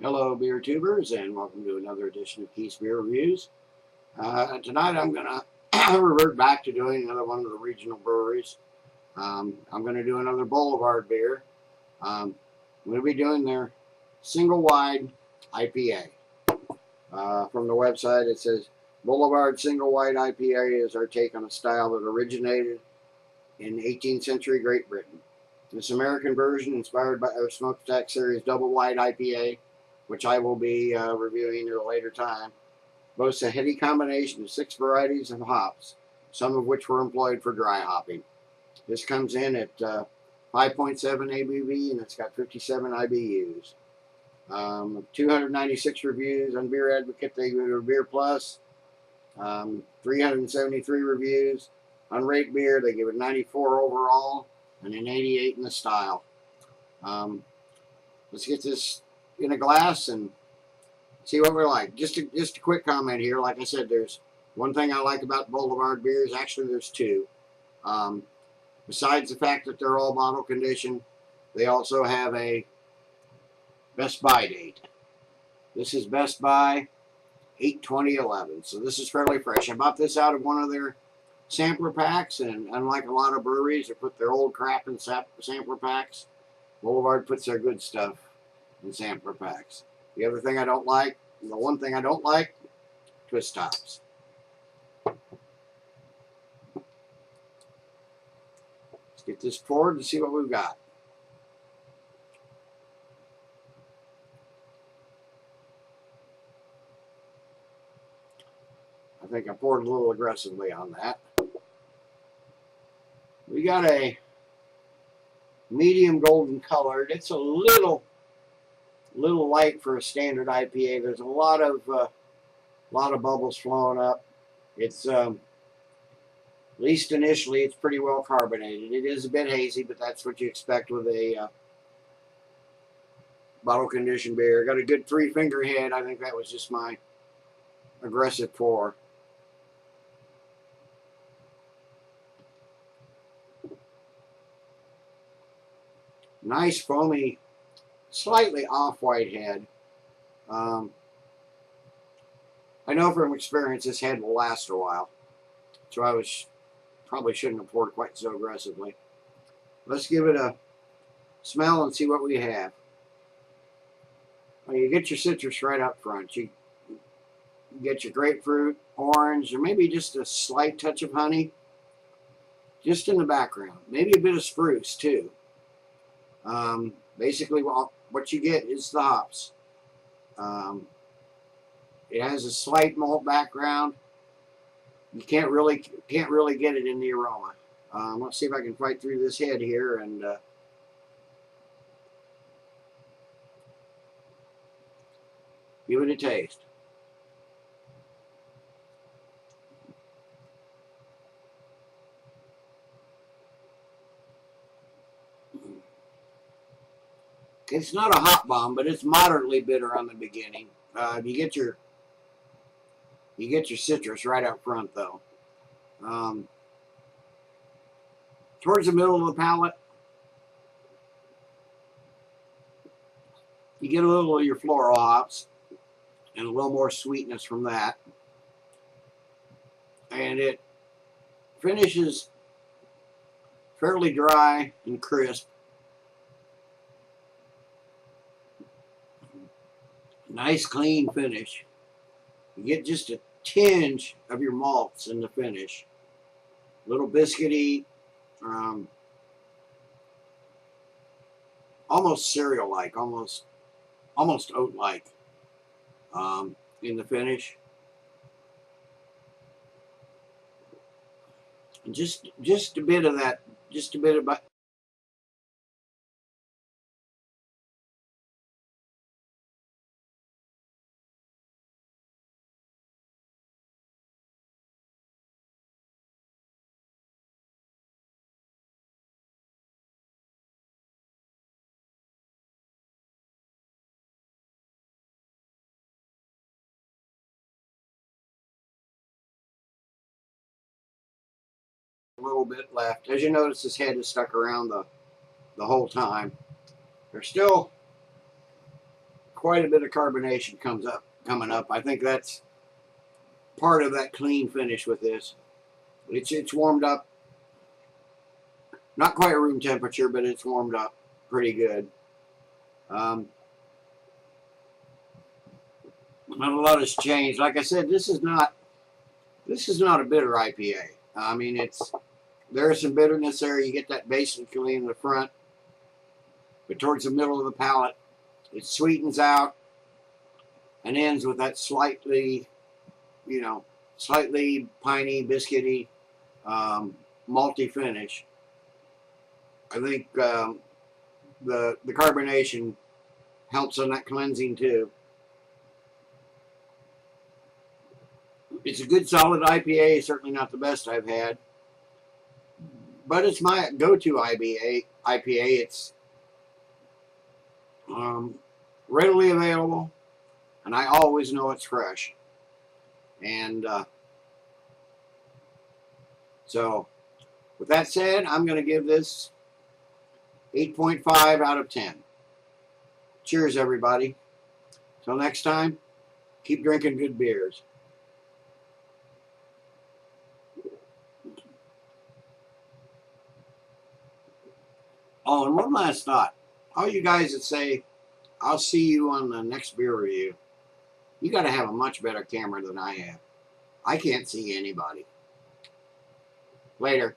Hello, beer tubers, and welcome to another edition of Keith's Beer Reviews. Tonight I'm going to revert back to doing another one of the regional breweries. I'm going to do another Boulevard beer. I'm going to be doing their Single-Wide IPA. From the website it says, Boulevard Single-Wide IPA is our take on a style that originated in 18th century Great Britain. This American version, inspired by our Smokestack Series Double-Wide IPA, which I will be reviewing at a later time, boasts a heady combination of 6 varieties of hops, some of which were employed for dry hopping. This comes in at 5.7 ABV, and it's got 57 IBUs. 296 reviews on Beer Advocate. They give it a Beer Plus. 373 reviews on Rate Beer. They give it 94 overall and an 88 in the style. Let's get this in a glass and see what we're like. Just a quick comment here. Like I said, there's one thing I like about Boulevard beers. Actually, there's two. Besides the fact that they're all bottle conditioned, they also have a Best Buy date. This is Best Buy 8/20/11. So this is fairly fresh. I bought this out of one of their sampler packs, and unlike a lot of breweries that put their old crap in sampler packs, Boulevard puts their good stuff in sampler packs. The one thing I don't like, twist tops. Let's get this poured and see what we've got. I think I poured a little aggressively on that. We got a medium golden colored. It's a little light for a standard IPA. There's a lot of bubbles flowing up. It's at least initially it's pretty well carbonated. It is a bit hazy, but that's what you expect with a bottle conditioned beer. Got a good 3-finger head. I think that was just my aggressive pour. Nice foamy, slightly off-white head. I know from experience this head will last a while, so I probably shouldn't have poured quite so aggressively. Let's give it a smell and see what we have. Well, you get your citrus right up front. You get your grapefruit, orange, or maybe just a slight touch of honey, just in the background. Maybe a bit of spruce too. Basically, what you get is the hops. It has a slight malt background. You can't really get it in the aroma. Let's see if I can fight through this head here and give it a taste. It's not a hot bomb, but it's moderately bitter on the beginning. You get your citrus right up front, though. Towards the middle of the palate, you get a little of your floral hops and a little more sweetness from that. And it finishes fairly dry and crisp. Nice clean finish. You get just a tinge of your malts in the finish. A little biscuity, almost cereal-like, almost oat-like in the finish. And just a bit of that, just a bit of a little bit left. As you notice, this head is stuck around the whole time. There's still quite a bit of carbonation coming up. I think that's part of that clean finish with this. It's warmed up, not quite room temperature, but it's warmed up pretty good. Not a lot has changed. Like I said, this is not a bitter IPA. I mean, there is some bitterness there. You get that basically in the front, but towards the middle of the palate, it sweetens out and ends with that slightly piney, biscuity, malty finish. I think the carbonation helps on that cleansing too. It's a good solid IPA, certainly not the best I've had, but it's my go-to IPA. It's readily available, and I always know it's fresh. And so, with that said, I'm going to give this 8.5 out of 10. Cheers, everybody. Till next time, keep drinking good beers. Oh, and one last thought. All you guys that say, I'll see you on the next beer review, you got to have a much better camera than I have. I can't see anybody. Later.